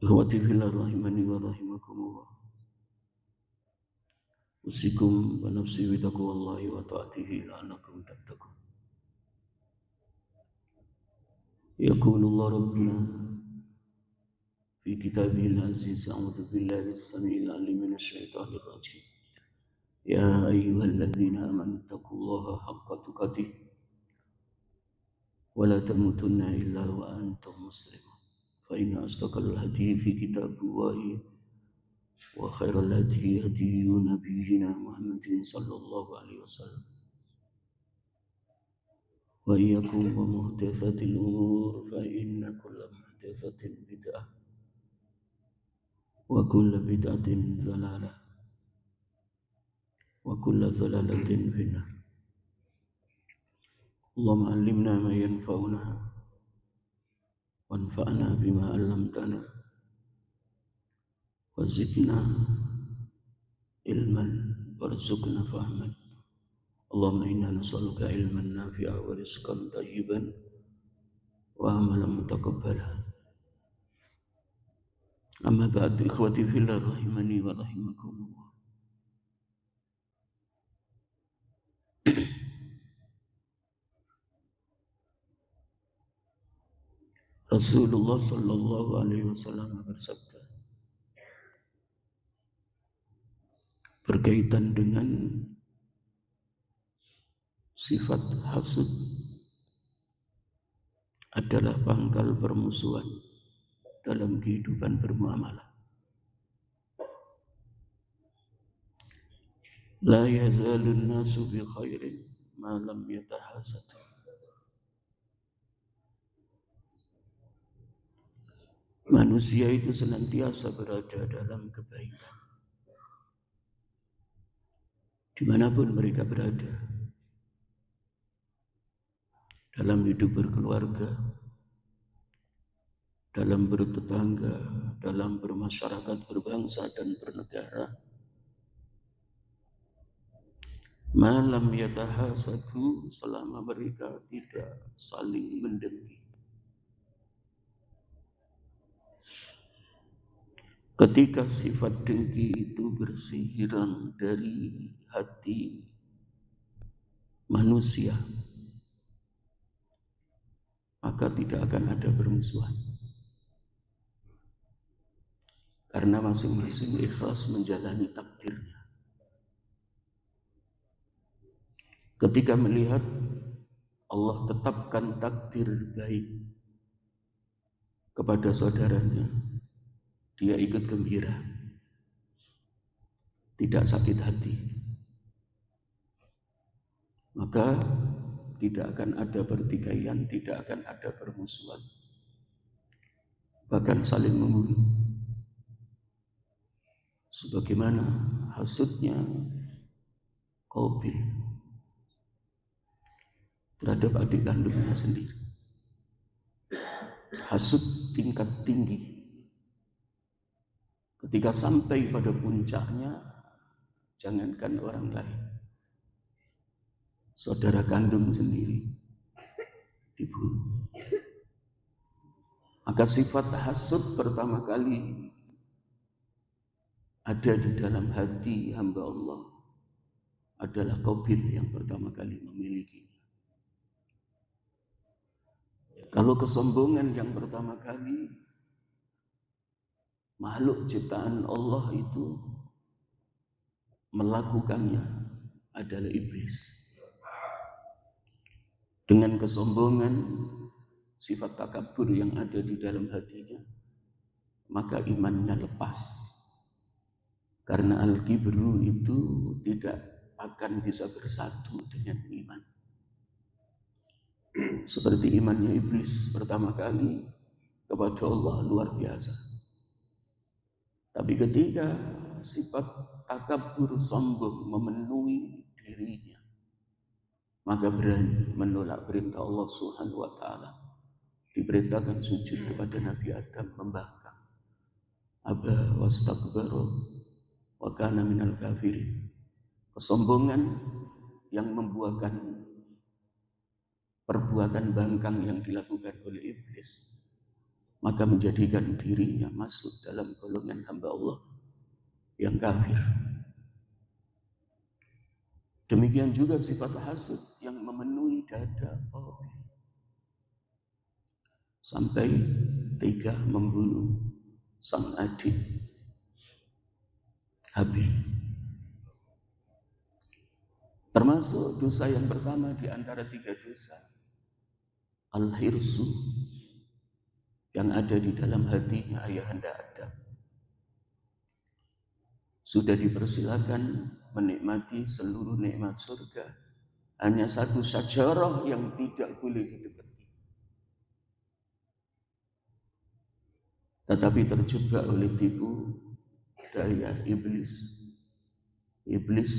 Ikhwati fillah rahimani wa rahimakumullah. Usikum wa nafsi bi taqwallahi wa ta'atihi la'allakum tattaqun. Yaqulullah rabbuna fi kitabihil aziz a'udzu billahi as-sami'il 'alim minasy syaithanir rajim. Ya ayyuhalladzina amanu taqullaha haqqa tuqatih wa la tamutunna illa wa antum muslimun. Fa inna asdaqal hadithi kitabullahi wa khairal hadi hadi nabiyyina Muhammadin sallallahu alaihi wasallam wa iyyakum wa muhdatsatil umur fa inna kulla muhdatsatin bid'ah wa kulla bid'atin dhalalah wa kulla dhalalatin finnar. Allahumma 'allimna ma yanfa'una wanfa'na bima 'allamtana wa zidna ilman warzuqna fahman. Allahumma inna nas'aluka ilman nafi'a wa rizqan thayyiban wa amalan mutaqabbala. Amma ba'du, ikhwati fillah rahimani wa rahimakumullah. Rasulullah sallallahu alaihi wasallam bersabda berkaitan dengan sifat hasud adalah pangkal permusuhan dalam kehidupan bermuamalah. La yazalun nasu bi khairin ma lam yatahasadu. Manusia itu senantiasa berada dalam kebaikan dimanapun mereka berada, dalam hidup berkeluarga, dalam bertetangga, dalam bermasyarakat, berbangsa dan bernegara. Malam yatahasadu, selama mereka tidak saling mendengki. Ketika sifat dengki itu bersirang dari hati manusia, maka tidak akan ada permusuhan. Karena masing-masing ikhlas menjalani takdirnya. Ketika melihat Allah tetapkan takdir baik kepada saudaranya, dia ikut gembira, tidak sakit hati. Maka tidak akan ada pertikaian, tidak akan ada permusuhan, bahkan saling membunuh. Sebagaimana hasudnya Qabil terhadap adik kandungnya sendiri. Hasud tingkat tinggi. Ketika sampai pada puncaknya, jangankan orang lain, saudara kandung sendiri dibunuh. Maka sifat hasud pertama kali ada di dalam hati hamba Allah adalah Qabil yang pertama kali memilikinya. Kalau kesombongan yang pertama kali, makhluk ciptaan Allah itu melakukannya adalah iblis. Dengan kesombongan, sifat takabur yang ada di dalam hatinya, maka imannya lepas. Karena al-kibru itu tidak akan bisa bersatu dengan iman. Seperti imannya iblis pertama kali kepada Allah luar biasa. Tapi ketika sifat takabur sombong memenuhi dirinya, maka berani menolak perintah Allah Subhanahu wa taala. Diperintahkan sujud kepada Nabi Adam, membangkang. Aba wastakbara wa kana minal kafirin. Kesombongan yang membuahkan perbuatan bangkang yang dilakukan oleh iblis maka menjadikan dirinya masuk dalam golongan hamba Allah yang kafir. Demikian juga sifat hasud yang memenuhi dada Qabil sampai tega membunuh sang adik Habil. Termasuk dosa yang pertama di antara 3 dosa, al-hirsu, yang ada di dalam hatinya ayahanda Adam. Sudah dipersilakan menikmati seluruh nikmat surga, hanya satu syajarah yang tidak boleh didekati. Tetapi terjebak oleh tipu daya iblis. Iblis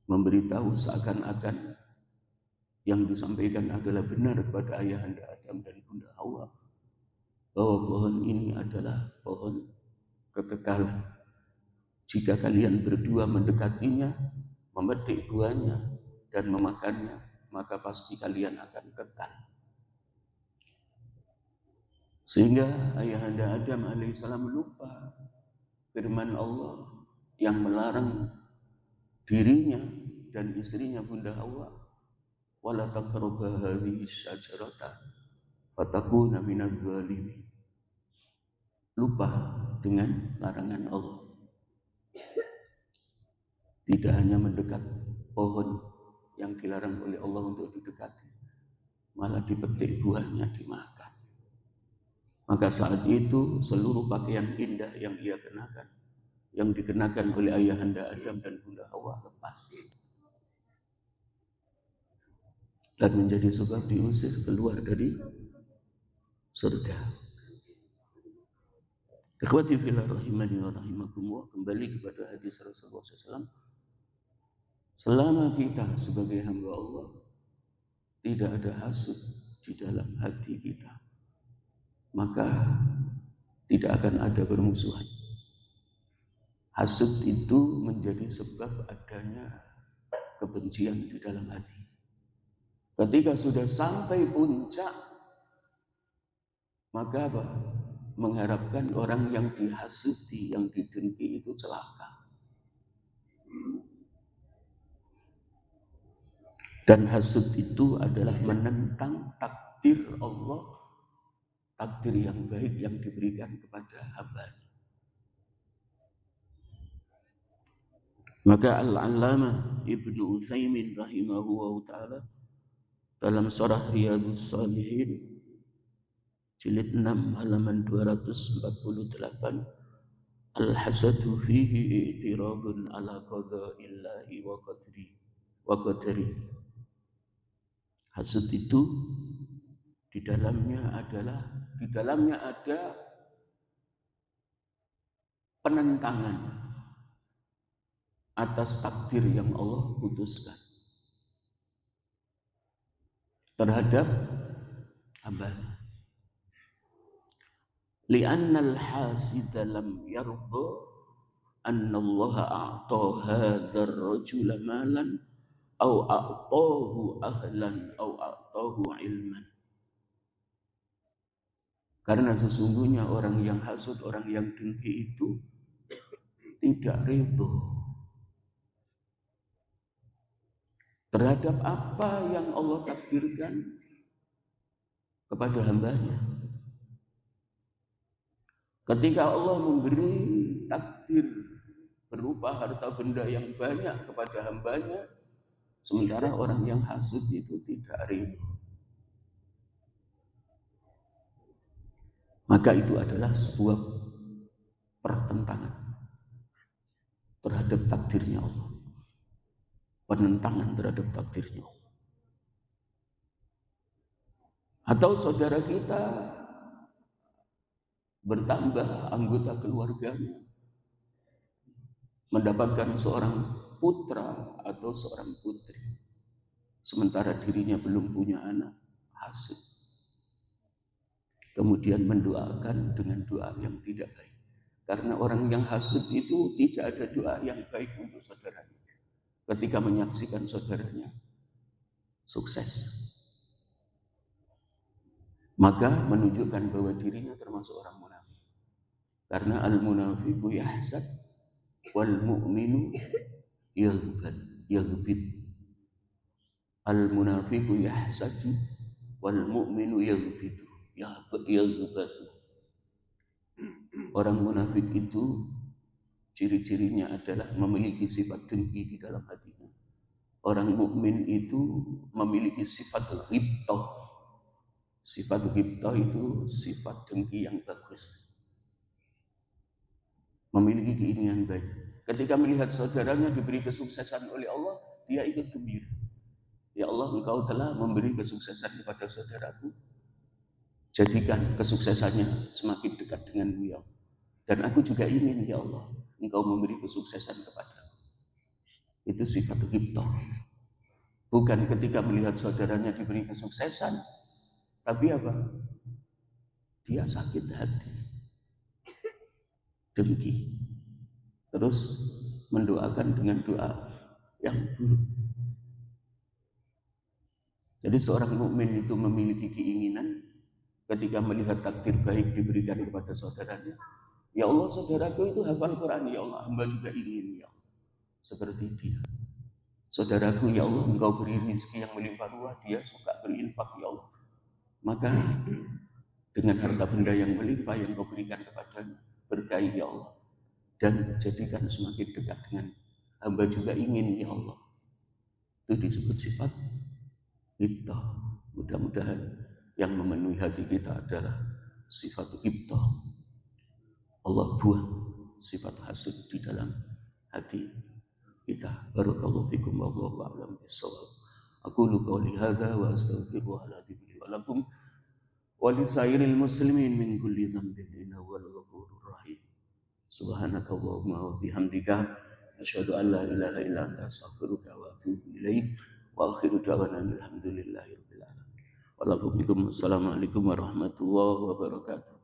memberitahu seakan-akan yang disampaikan adalah benar kepada ayahanda Adam dan Bunda Hawa, bahwa pohon ini adalah pohon kekekalan. Jika kalian berdua mendekatinya, memetik buahnya dan memakannya, maka pasti kalian akan kekal. Sehingga ayahanda Adam alaihissalam lupa firman Allah yang melarang dirinya dan istrinya Bunda Hawa, wala taqrabu hadhihi syajarata fatakuna minadz zalimin. Lupa dengan larangan Allah. Tidak hanya mendekat pohon yang dilarang oleh Allah untuk didekati, malah dipetik buahnya, dimakan. Maka saat itu seluruh pakaian indah yang ia kenakan, yang dikenakan oleh ayahanda Adam dan Bunda Hawa, lepas dan menjadi sebab diusir keluar dari surga. Ikhwati fillah rahimani wa rahimakumullah, kembali kepada hadis Rasulullah SAW. Selama kita sebagai hamba Allah tidak ada hasud di dalam hati kita, maka tidak akan ada permusuhan. Hasud itu menjadi sebab adanya kebencian di dalam hati. Ketika sudah sampai puncak, maka apa? Mengharapkan orang yang dihasuti, yang didengki itu celaka. Dan hasud itu adalah menentang takdir Allah, takdir yang baik yang diberikan kepada hamba. Maka Al-Allamah Ibnu Utsaimin rahimahullah ta'ala dalam surah Riyadhus Shalihin jilid 6 halaman 248, al-hasadu fihi i'tirabun ala qada'illahi wa qadri. Hasud itu di dalamnya ada penentangan atas takdir yang Allah putuskan terhadap hamba. Li'annal hasida lam yarda anna Allah a'ta hadzal rajula malan au a'tahu ahlan au a'tahu ilman. Karena sesungguhnya orang yang hasud, orang yang dengki itu tidak ridho terhadap apa yang Allah takdirkan kepada hambanya. Ketika Allah memberi takdir berupa harta benda yang banyak kepada hambanya, sementara orang yang hasud itu tidak ridho, maka itu adalah sebuah pertentangan terhadap takdirnya Allah, penentangan terhadap takdirnya Allah. Atau saudara kita bertambah anggota keluarganya, mendapatkan seorang putra atau seorang putri, sementara dirinya belum punya anak, hasud. Kemudian mendoakan dengan doa yang tidak baik. Karena orang yang hasud itu tidak ada doa yang baik untuk saudaranya ketika menyaksikan saudaranya sukses. maka menunjukkan bahwa dirinya termasuk orang munafik. Karena al-munafiqu yahsad wal mu'minu yaghbit. Al-munafiqu yahsadu wal mu'minu yaghbitu. Yaghbatu. Orang munafik itu ciri-cirinya adalah memiliki sifat dengki di dalam hatinya. Orang mukmin itu memiliki sifat ghibthah. Sifat ghibthah itu sifat dengki yang bagus. Memiliki keinginan baik. Ketika melihat saudaranya diberi kesuksesan oleh Allah, dia ikut gembira. Ya Allah, Engkau telah memberi kesuksesan kepada saudaraku. Jadikan kesuksesannya semakin dekat denganmu ya Allah. Dan aku juga ingin ya Allah, Engkau memberi kesuksesan kepadaku. Itu sifat ghibthah. Bukan ketika melihat saudaranya diberi kesuksesan, tapi apa? Dia sakit hati, dengki. Terus mendoakan dengan doa yang buruk. Jadi seorang mukmin itu memiliki keinginan ketika melihat takdir baik diberikan kepada saudaranya. Ya Allah, saudaraku itu hafal Quran, ya Allah, hamba juga ingin ya Allah, seperti dia. Saudaraku, ya Allah, Engkau beri rezeki yang melimpah ruah, dia suka berinfak ya Allah. Maka dengan harta benda yang melimpah yang Kau berikan kepadanya, berkahi ya Allah, dan jadikan semakin dekat dengan hamba juga ingin ya Allah. Itu disebut sifat ghibthah. Mudah-mudahan yang memenuhi hati kita adalah sifat ghibthah. Allah buang sifat hasud di dalam hati kita. Barakallahu fikum wallahu a'lam bissawab. Aqulu qawli hadza wa astaghfirullahaladzim li wa lakum wa lisairil muslimin min kulli dhanbin innahu huwal ghafurur rahim. Subhanakallahumma wa bihamdika asyhadu an la ilaha illa anta astaghfiruka wa atubu ilaik. Wa akhiru da'wana alhamdulillahi rabbil alamin. Assalamualaikum warahmatullahi wabarakatuh.